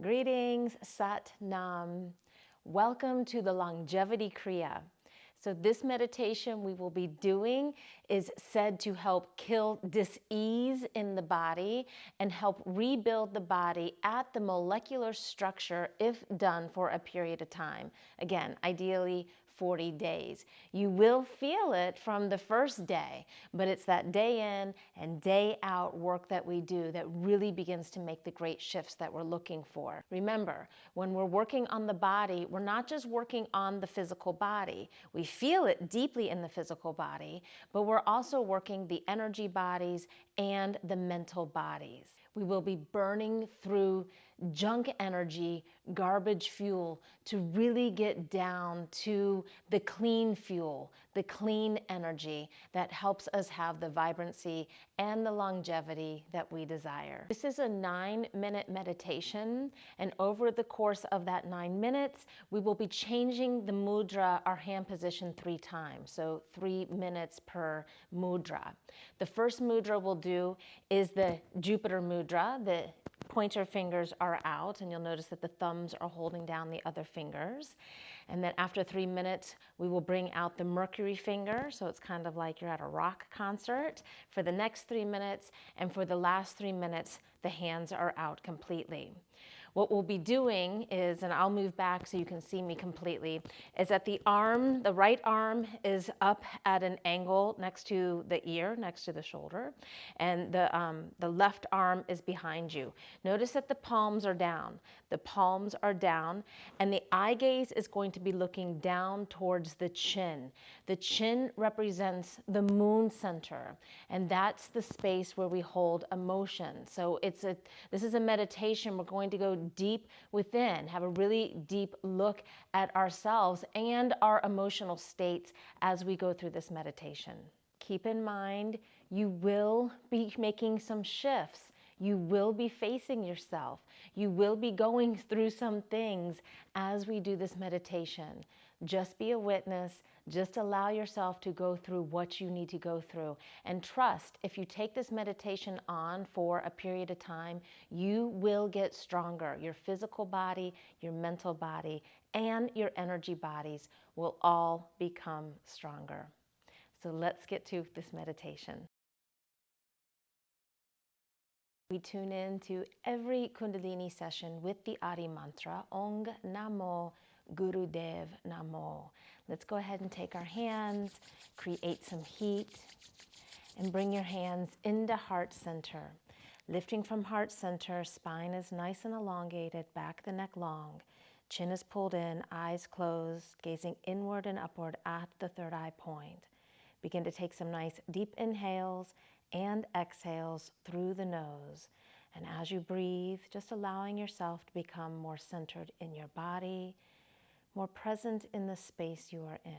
Greetings, Sat Nam. Welcome to the Longevity Kriya. So this meditation we will be doing is said to help kill dis-ease in the body and help rebuild the body at the molecular structure if done for a period of time. Again, ideally 40 days. You will feel it from the first day, but it's that day in and day out work that we do that really begins to make the great shifts that we're looking for. Remember, when we're working on the body, we're not just working on the physical body. We feel it deeply in the physical body, but we're also working the energy bodies and the mental bodies. We will be burning through junk energy, garbage fuel, to really get down to the clean fuel, the clean energy that helps us have the vibrancy and the longevity that we desire. This is a 9-minute meditation, and over the course of that 9 minutes, we will be changing the mudra, our hand position, 3 times, so 3 minutes per mudra. The first mudra we'll do is the Jupiter mudra. The pointer fingers are out, and you'll notice that the thumbs are holding down the other fingers. And then after 3 minutes, we will bring out the Mercury finger, so it's kind of like you're at a rock concert for the next 3 minutes, and for the last 3 minutes, the hands are out completely. What we'll be doing is, and I'll move back so you can see me completely, is that the arm, the right arm is up at an angle next to the ear, next to the shoulder, and the left arm is behind you. Notice that the palms are down. The palms are down, and the eye gaze is going to be looking down towards the chin. The chin represents the moon center, and that's the space where we hold emotion. So this is a meditation. We're going to go deep within, have a really deep look at ourselves and our emotional states as we go through this meditation. Keep in mind, you will be making some shifts. You will be facing yourself. You will be going through some things as we do this meditation. Just be a witness. Just allow yourself to go through what you need to go through. And trust, if you take this meditation on for a period of time, you will get stronger. Your physical body, your mental body, and your energy bodies will all become stronger. So let's get to this meditation. We tune in to every Kundalini session with the Adi mantra, Ong Namo Gurudev Namo. Let's go ahead and take our hands, create some heat, and bring your hands into heart center. Lifting from heart center, spine is nice and elongated, back the neck long. Chin is pulled in, eyes closed, gazing inward and upward at the third eye point. Begin to take some nice deep inhales and exhales through the nose. And as you breathe, just allowing yourself to become more centered in your body, more present in the space you are in.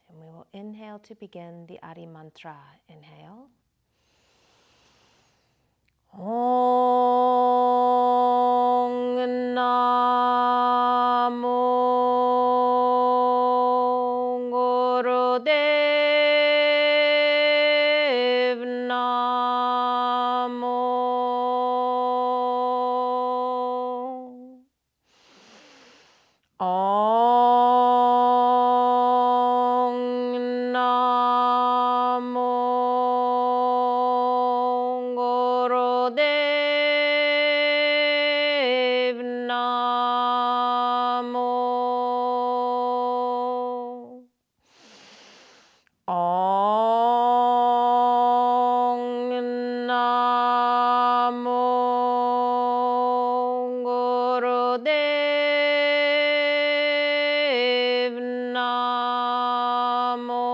And we will inhale to begin the Adi mantra. Inhale. Ong Namo Gurudev Namo. Ong Namo Gurudev Namo. Ong Namo Gurudev Namo.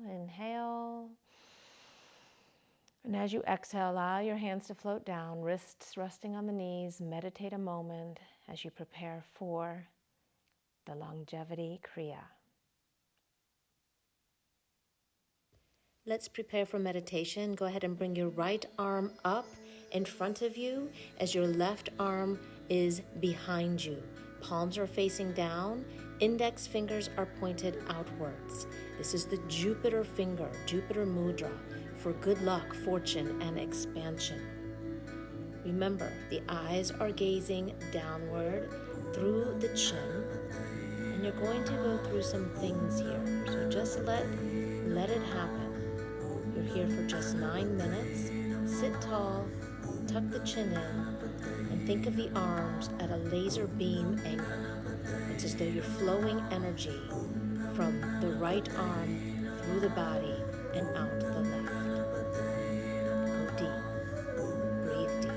Inhale. And as you exhale, allow your hands to float down, wrists resting on the knees. Meditate a moment as you prepare for the Longevity Kriya. Let's prepare for meditation. Go ahead and bring your right arm up in front of you as your left arm is behind you. Palms are facing down, index fingers are pointed outwards. This is the Jupiter finger, Jupiter mudra, for good luck, fortune, and expansion. Remember, the eyes are gazing downward through the chin, and you're going to go through some things here. So just let it happen. You're here for just 9 minutes. Sit tall, tuck the chin in, and think of the arms at a laser beam angle. It's as though you're flowing energy from the right arm through the body and out the left. Go deep. Breathe deep.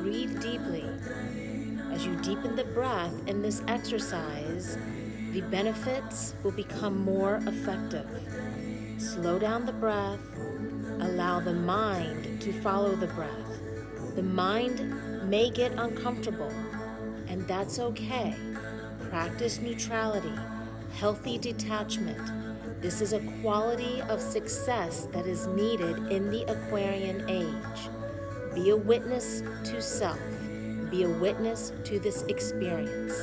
Breathe deeply. As you deepen the breath in this exercise, the benefits will become more effective. Slow down the breath. Allow the mind to follow the breath. The mind may get uncomfortable, and that's okay. Practice neutrality, healthy detachment. This is a quality of success that is needed in the Aquarian age. Be a witness to self. Be a witness to this experience.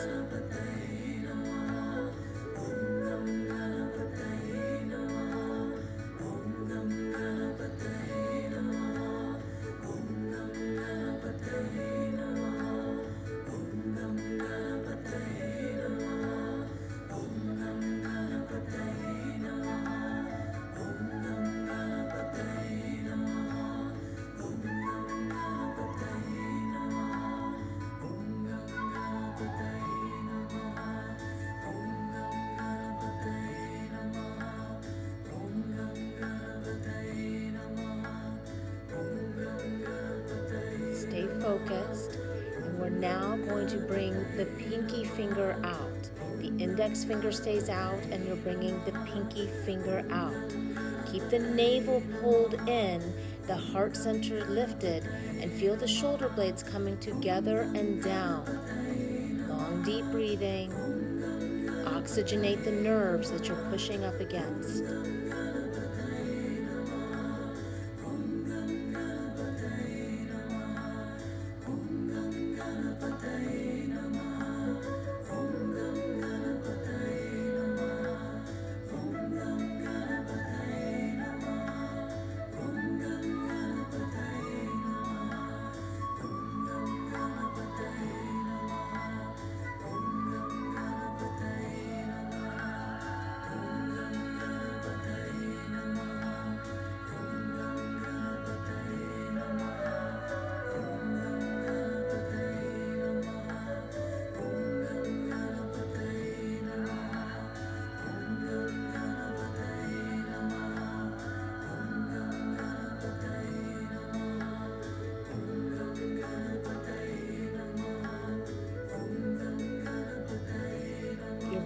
Stay focused, and we're now going to bring the pinky finger out. The index finger stays out, and you're bringing the pinky finger out. Keep the navel pulled in, the heart center lifted, and feel the shoulder blades coming together and down. Long, deep breathing. Oxygenate the nerves that you're pushing up against.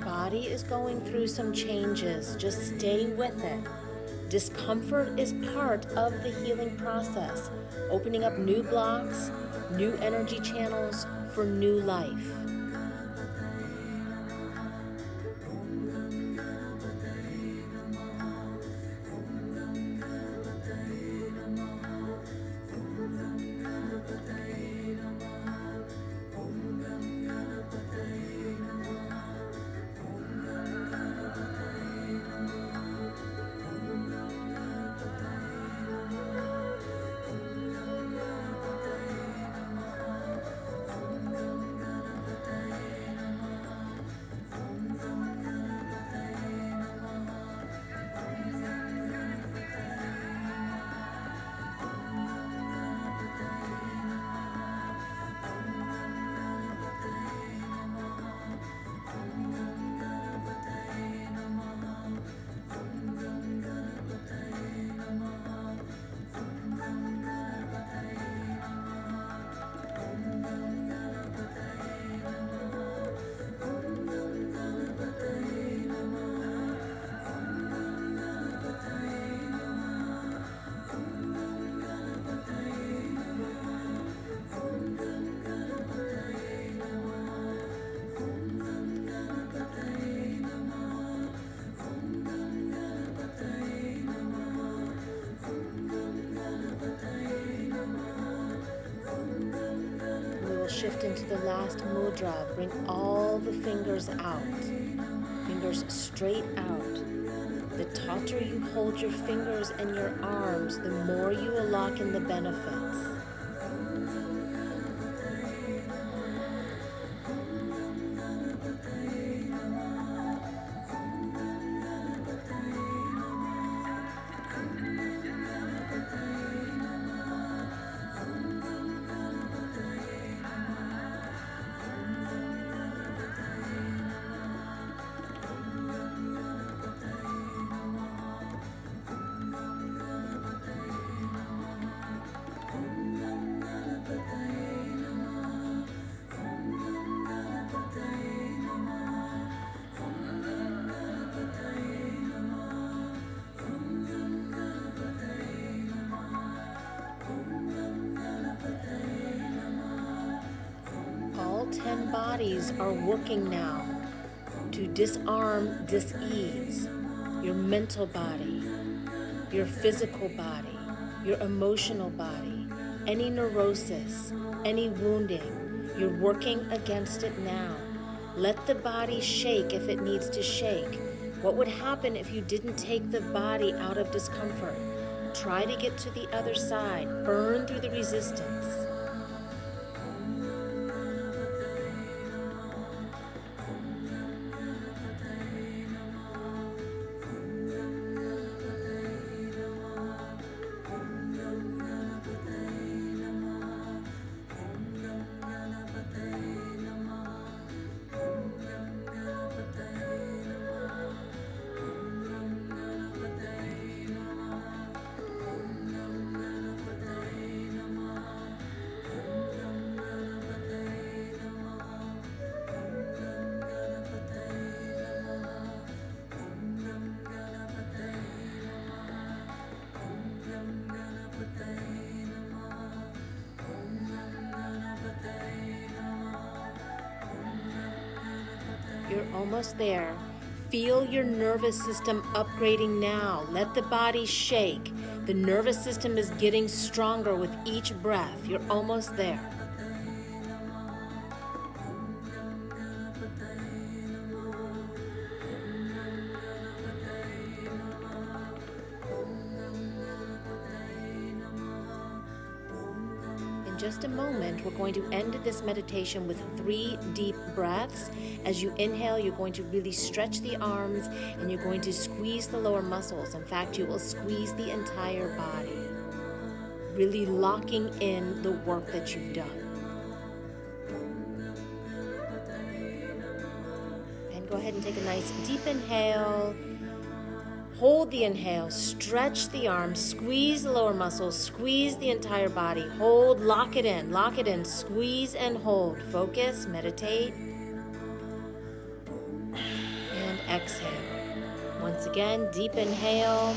Body is going through some changes. Just stay with it. Discomfort is part of the healing process, opening up new blocks, new energy channels for new life. shift into the last mudra. Bring all the fingers out, fingers straight out. The tighter you hold your fingers and your arms, the more you will lock in the benefits. All 10 bodies are working now to disarm dis-ease, your mental body, your physical body, your emotional body, any neurosis, any wounding. You're working against it now. Let the body shake if it needs to shake. What would happen if you didn't take the body out of discomfort? Try to get to the other side. Burn through the resistance. You're almost there. Feel your nervous system upgrading now. Let the body shake. The nervous system is getting stronger with each breath. You're almost there. In just a moment, we're going to end this meditation with 3 deep breaths. As you inhale, you're going to really stretch the arms and you're going to squeeze the lower muscles. In fact, you will squeeze the entire body, really locking in the work that you've done. And go ahead and take a nice deep inhale. Hold the inhale, stretch the arms, squeeze the lower muscles, squeeze the entire body. Hold, lock it in, squeeze and hold. Focus, meditate. And exhale. Once again, deep inhale.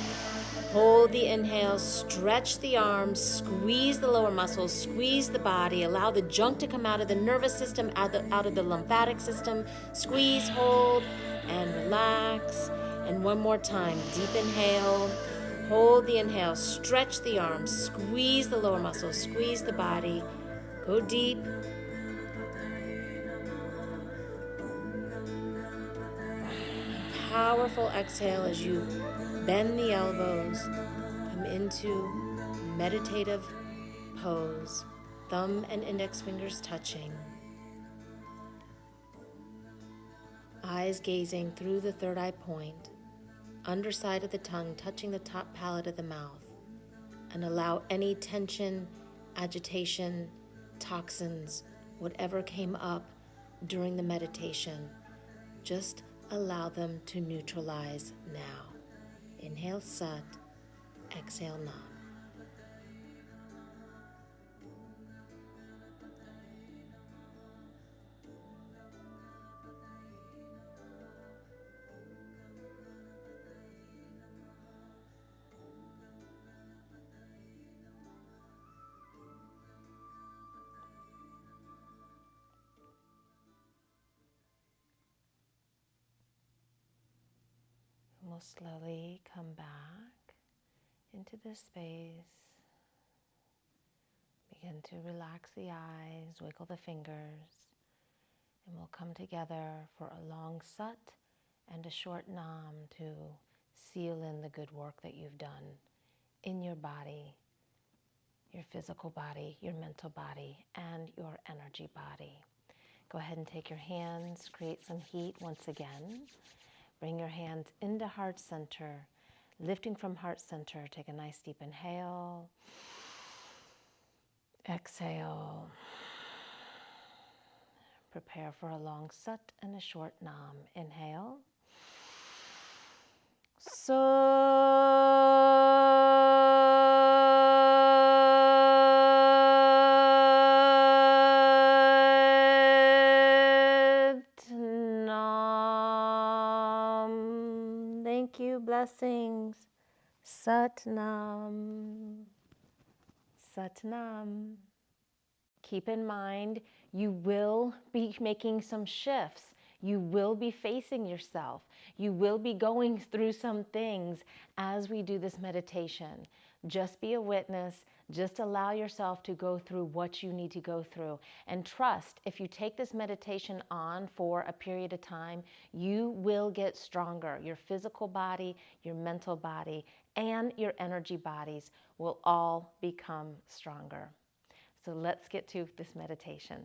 Hold the inhale, stretch the arms, squeeze the lower muscles, squeeze the body. Allow the junk to come out of the nervous system, out of the lymphatic system. Squeeze, hold, and relax. And one more time, deep inhale, hold the inhale, stretch the arms, squeeze the lower muscles, squeeze the body, go deep. Powerful exhale as you bend the elbows, come into meditative pose, thumb and index fingers touching. Eyes gazing through the third eye point, underside of the tongue touching the top palate of the mouth, and allow any tension, agitation, toxins, whatever came up during the meditation, just allow them to neutralize now. Inhale Sat, exhale Nam. We'll slowly come back into this space. Begin to relax the eyes, wiggle the fingers, and we'll come together for a long sat and a short nam to seal in the good work that you've done in your body, your physical body, your mental body, and your energy body. Go ahead and take your hands, create some heat once again. Bring your hands into heart center. Lifting from heart center, take a nice deep inhale. Exhale. Prepare for a long sat and a short nam. Inhale. Nam. Thank you. Blessings. Sat Nam. Sat Nam. Keep in mind, you will be making some shifts. You will be facing yourself. You will be going through some things as we do this meditation. Just be a witness. Just allow yourself to go through what you need to go through. And trust, if you take this meditation on for a period of time, you will get stronger. Your physical body, your mental body, and your energy bodies will all become stronger. So let's get to this meditation.